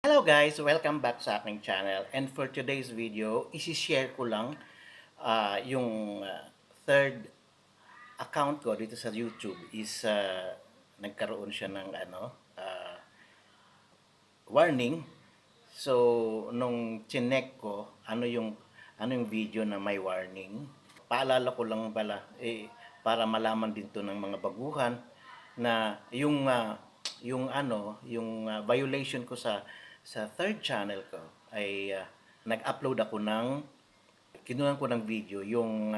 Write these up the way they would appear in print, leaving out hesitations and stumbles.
Hello guys! Welcome back sa aking channel. And for today's video, isi-share ko lang yung third account ko dito sa YouTube is nagkaroon siya ng uh, warning. So, nung chinek ko, ano yung video na may warning. Paalala ko lang pala, para malaman din to ng mga baguhan na yung violation ko sa third channel ko ay nag-upload ako ng kinuha ko ng video yung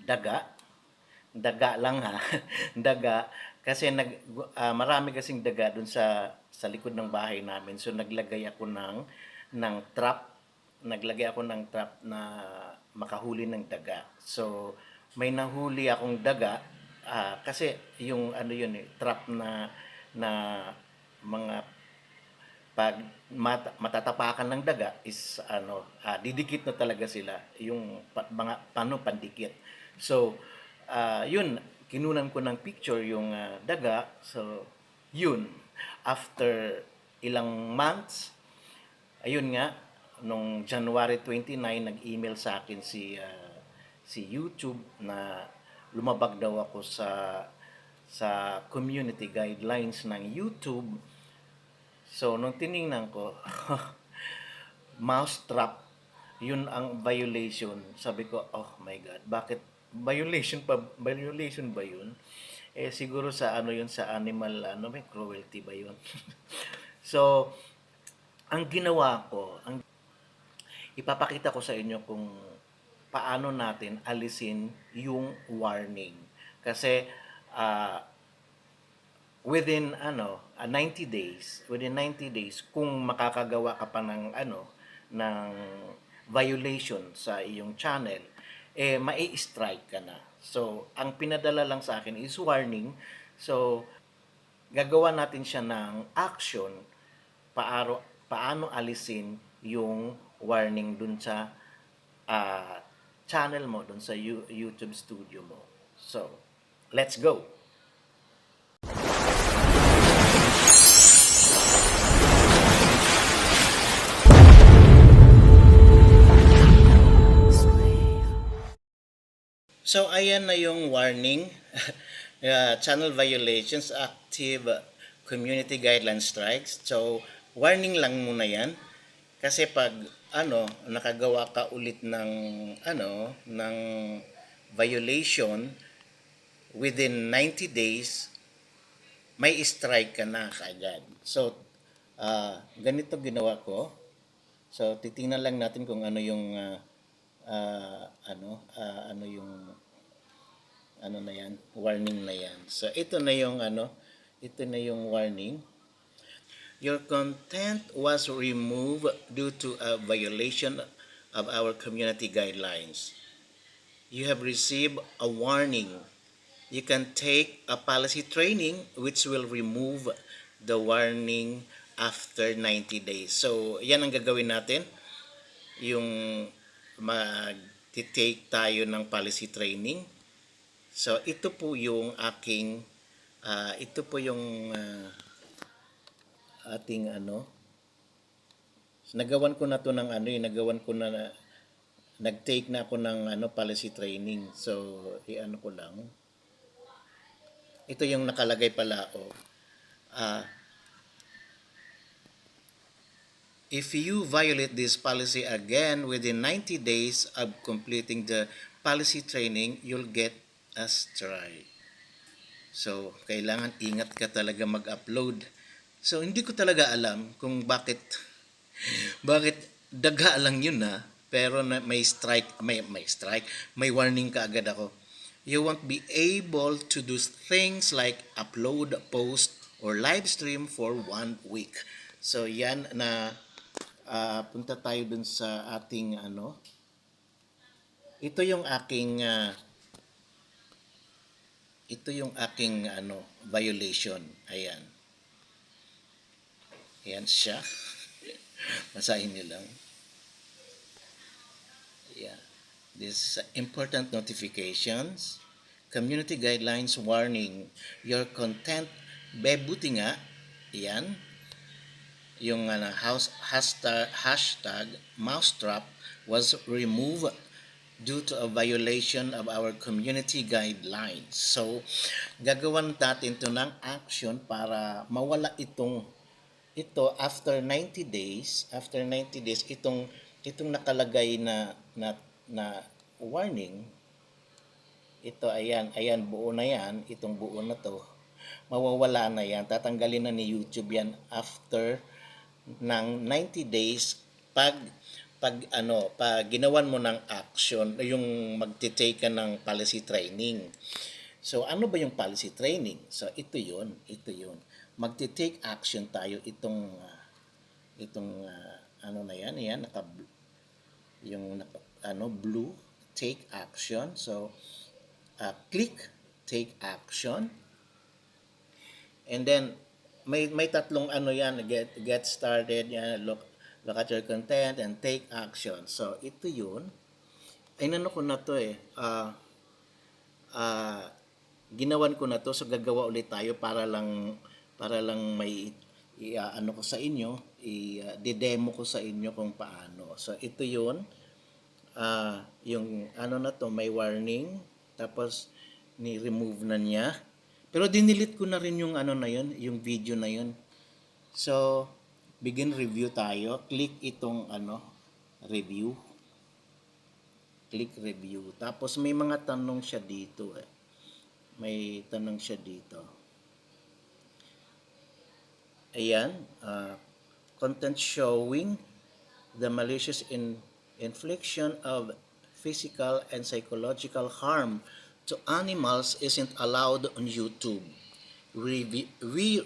daga. Daga lang ha. Daga kasi marami kasing daga dun sa likod ng bahay namin. So ng trap. Naglagay ako ng trap na makahuli ng daga. So may nahuli akong daga kasi yung yun trap na mga pag matatapakan ng daga is didikit na talaga sila yung mga pandikit. So yun, kinunan ko ng picture yung daga. So yun, after ilang months, ayun nga, nung January 29 nag-email sa akin si YouTube na lumabag daw ako sa community guidelines ng YouTube. So, nung tiningnan ko, mousetrap, yun ang violation. Sabi ko, oh my God, bakit violation ba yun? Eh, siguro sa yun, sa animal, may cruelty ba yun? So, ang ginawa ko, ipapakita ko sa inyo kung paano natin alisin yung warning. Kasi, ah, within 90 days kung makakagawa ka pa ng violation sa iyong channel, mai-strike ka na. So ang pinadala lang sa akin is warning. So gagawa natin siya ng action paano alisin yung warning dun sa channel mo, dun sa YouTube studio mo. So let's go. So, ayan na yung warning. Channel violations, active community guideline strikes. So, warning lang muna yan. Kasi pag, nakagawa ka ulit ng violation within 90 days, may strike ka na kaagad. So, ganito ginawa ko. So, titingnan lang natin kung ano yung ano yung na yan, warning na yan. So ito na yung warning. Your content was removed due to a violation of our community guidelines. You have received a warning. You can take a policy training which will remove the warning after 90 days. So yan ang gagawin natin. Yung mag-take tayo ng policy training. So ito po yung ating nagawan ko na to ng nag-take na ako ng policy training. So ko lang. Ito yung nakalagay pala if you violate this policy again within 90 days of completing the policy training, you'll get a strike. So, kailangan ingat ka talaga mag-upload. So, hindi ko talaga alam kung bakit daga lang yun pero may strike, may warning ka agad ako. You won't be able to do things like upload, post, or live stream for 1 week. So, yan na punta tayo dun sa ating ito yung aking violation. Ayan siya. Basahin niyo lang. Yeah. This important notifications, community guidelines warning, your content, buti nga, yan, yung hashtag mousetrap was removed due to a violation of our community guidelines. So, gagawan natin to ng action para mawala ito after 90 days itong nakalagay na warning. Ito, ayan, buo na yan, itong buo na to, mawawala na yan, tatanggalin na ni YouTube yan after ng 90 days pag ginawan mo ng action, yung magte-take ka ng policy training. So, ano ba yung policy training? So, ito yun. Magte-take action tayo ano na yan, blue, take action. So, click take action, and then may tatlong yan, get started yan, look at your content and take action. So ito yun, inano ko na to ginawan ko na to, so gagawa ulit tayo para lang may ano ko sa inyo, i-demo ko sa inyo kung paano. So ito yun, yung ano na to, may warning, tapos ni-remove na niya. Pero dinilit ko na rin yung ano na yun, yung video na yun. So, begin review tayo. Click itong review. Click review. Tapos may mga tanong siya dito May tanong siya dito. Ayan, content showing the malicious infliction of physical and psychological harm to animals isn't allowed on YouTube. We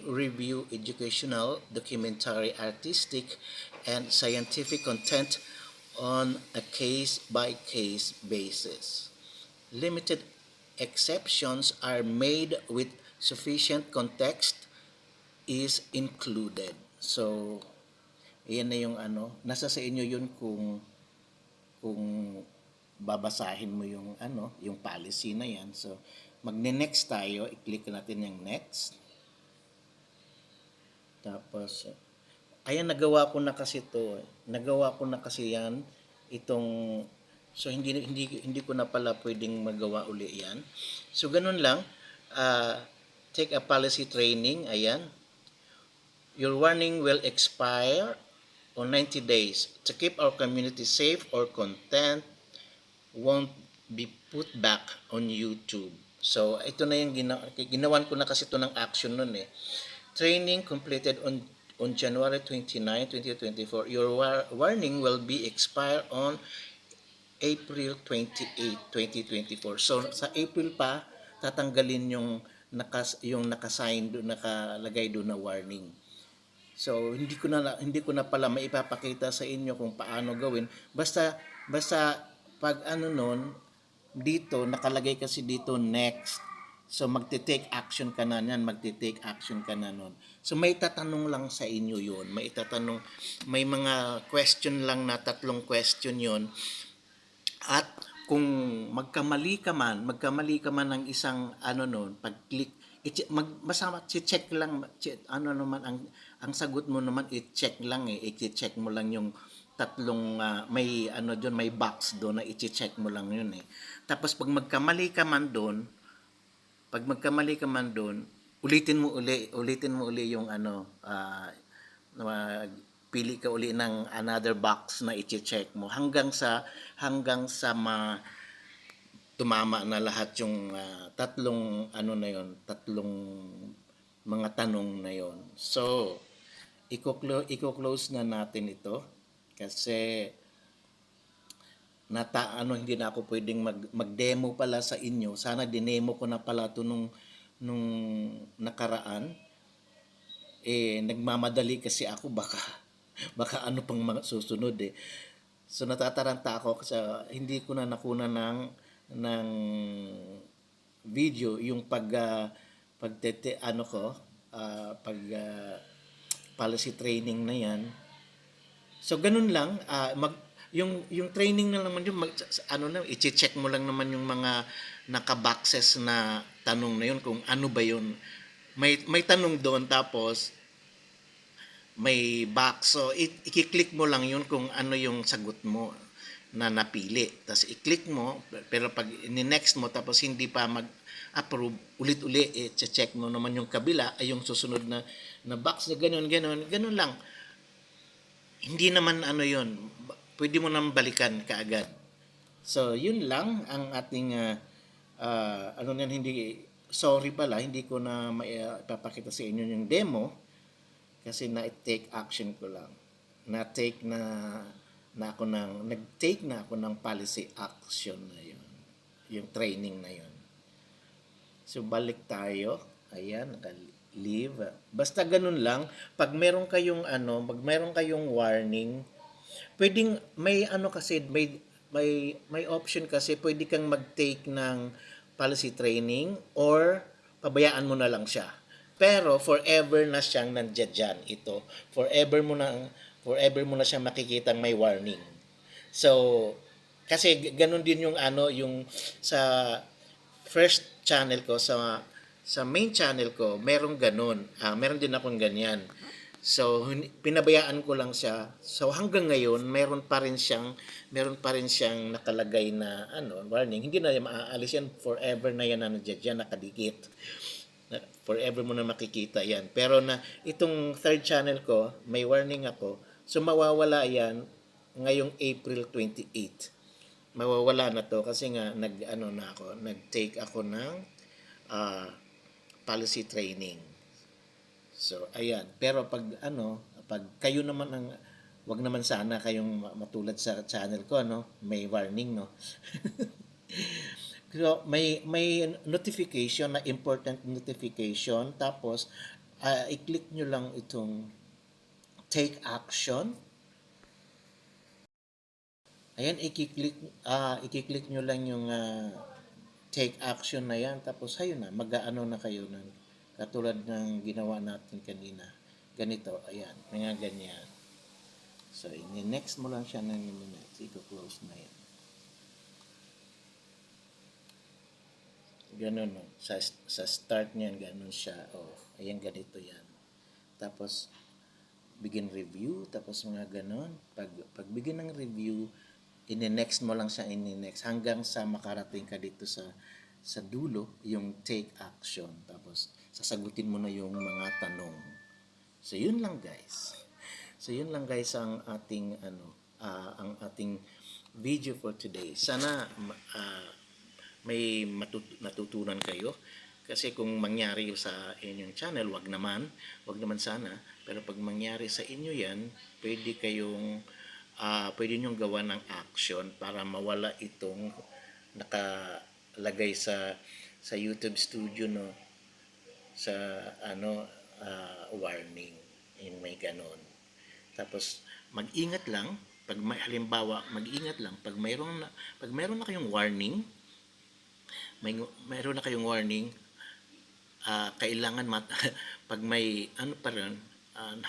review educational, documentary, artistic, and scientific content on a case-by-case basis. Limited exceptions are made with sufficient context is included. So, yan na yung nasa sa inyo yun kung babasahin mo yung policy na yan. So, magne-next tayo, i-click natin yung next. Tapos, ayan, nagawa ko na kasi yan, so hindi ko na pala pwedeng magawa uli yan. So, ganun lang, take a policy training, ayan. Your warning will expire on 90 days. To keep our community safe, or content won't be put back on YouTube. So, ito na yung ginawan ko na kasi ito ng action nun Training completed on January 29, 2024. Your warning will be expired on April 28, 2024. So, sa April pa, tatanggalin yung nakasign doon, nakalagay doon na warning. So, hindi ko na pala maipapakita sa inyo kung paano gawin. Basta pag dito, nakalagay kasi dito next. So, magte-take action ka na yan, nun. So, may tatanong lang sa inyo yun. May mga question lang na 3 question yun. At kung magkamali ka man ng isang pag-click, check lang, ang sagot mo naman, i-check lang i-check mo lang yung tatlong may doon, may box doon na i-check mo lang yun Tapos pag magkamali ka man doon, ulitin mo uli yung pili ka uli ng another box na i-check mo hanggang sa tumama na lahat yung tatlong tatlong mga tanong na yon. So, i-close na natin ito kasi hindi na ako pwedeng mag-demo pala sa inyo. Sana dinemo ko na pala ito nung nakaraan. Nagmamadali kasi ako, baka ano pang mga susunod So, natataranta ako kasi hindi ko na nakuna ng video yung policy training na yan. So, ganun lang, yung training na naman yung i-check mo lang naman yung mga naka-boxes na tanong na yun kung ano ba yun. May tanong doon, tapos may box. So, i-click mo lang yun kung ano yung sagot mo na napili. Tapos, i-click mo, pero pag ni-next mo, tapos hindi pa mag-approve, ulit-uli, check mo naman yung kabila, ay yung susunod na box na ganun, ganun, ganun lang. Hindi naman ano yun, pwede mo naman balikan kaagad. So, yun lang ang ating ano yan, hindi, sorry pala, hindi ko na maipapakita sa inyo yung demo kasi na-take action ko lang. Na-take na ako ng, nag-take na ako ng policy action na yun. Yung training na yun. So, balik tayo. Ayan, naka-leave. Basta ganun lang. Pag meron kayong ano, pag meron kayong warning, pwedeng may ano kasi may option kasi pwede kang mag-take ng policy training or pabayaan mo na lang siya. Pero forever na siyang nandiyan dyan ito. Forever mo na siyang makikitang may warning. So, kasi ganun din yung ano, yung sa first channel ko, sa main channel ko, merong ganun. Meron din akong ganyan. So, pinabayaan ko lang siya. So, hanggang ngayon, meron pa rin siyang nakalagay na ano, warning. Hindi na yan maaalis yan. Forever na yan na nandiyan dyan, nakadikit. Forever mo na makikita yan. Pero na itong third channel ko, may warning ako. So, mawawala yan ngayong April 28. Mawawala na to kasi nga nag-take ako ng ah, policy training. So, ayan. Pero pag kayo naman wag naman sana kayong matulad sa channel ko, may warning, no? So, may notification na important notification. Tapos, i-click nyo lang itong take action. Ayan, i-click nyo lang yung take action na yan. Tapos, ayun na, mag-aano na kayo ng katulad ng ginawa natin kanina. Ganito, ayan, mga ganyan. So, next mo lang siya ng minutes. I-close na yan. Ganun, no? Sa start niyan, ganun siya. Ayan, ganito yan. Tapos, begin review. Tapos, mga ganun. Pag begin ng review, ini-next mo lang siya, ini-next. Hanggang sa makarating ka dito sa dulo, yung take action. Tapos, sasagutin mo na yung mga tanong. So, yun lang, guys. So, yun lang, guys, ang ating video for today. Sana may natutunan kayo. Kasi kung mangyari sa inyong channel, wag naman sana. Pero pag mangyari sa inyo yan, pwede nyong gawa ng action para mawala itong nakalagay sa YouTube Studio, no, sa warning, yung may ganon. Tapos mag-ingat lang pag mayroon na kayong warning, mayroon na kayong warning, kailangan pag may pa rin,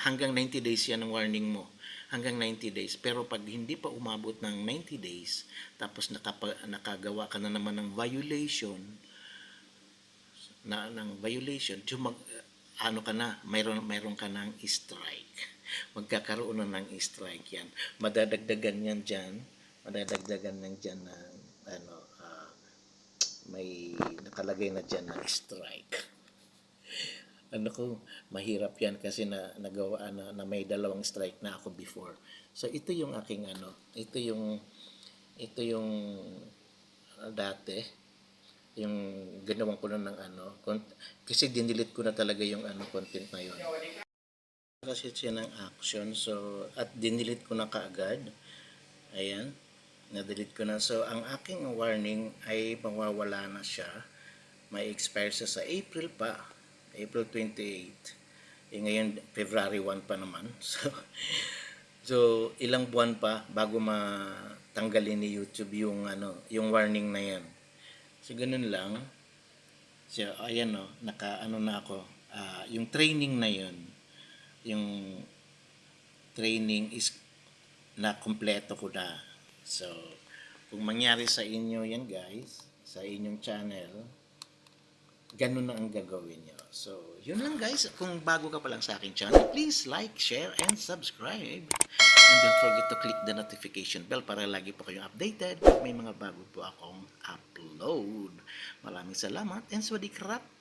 hanggang 90 days yan ang warning mo. Hanggang 90 days. Pero pag hindi pa umabot ng 90 days, tapos nakagawa ka na naman ng violation, mayroon ka ng strike. Magkakaroon na ng strike yan. Madadagdagan yan dyan ng may nakalagay na dyan na strike. Mahirap yan kasi nagawa na may dalawang strike na ako before. So ito yung aking ito yung dati, yung ginawan ko na ng kasi dinilit ko na talaga yung content na yun. Kasi siya ng action, so at dinilit ko na kaagad. Ayan, na-delete ko na. So ang aking warning ay mawawala na siya. May expire siya sa April 28. Ngayon February 1 pa naman. So ilang buwan pa bago matanggalin ni YouTube yung yung warning na yan. So ganun lang. So ayan, na ako. Yung training na yun, yung training is na kumpleto ko na. So kung mangyari sa inyo yan, guys, sa inyong channel, ganun na ang gagawin nyo. So yun lang guys. Kung bago ka pa lang sa akin channel, please like, share, and subscribe. And don't forget to click the notification bell para lagi po kayong updated pag may mga bago po akong upload. Maraming salamat and swadee krap!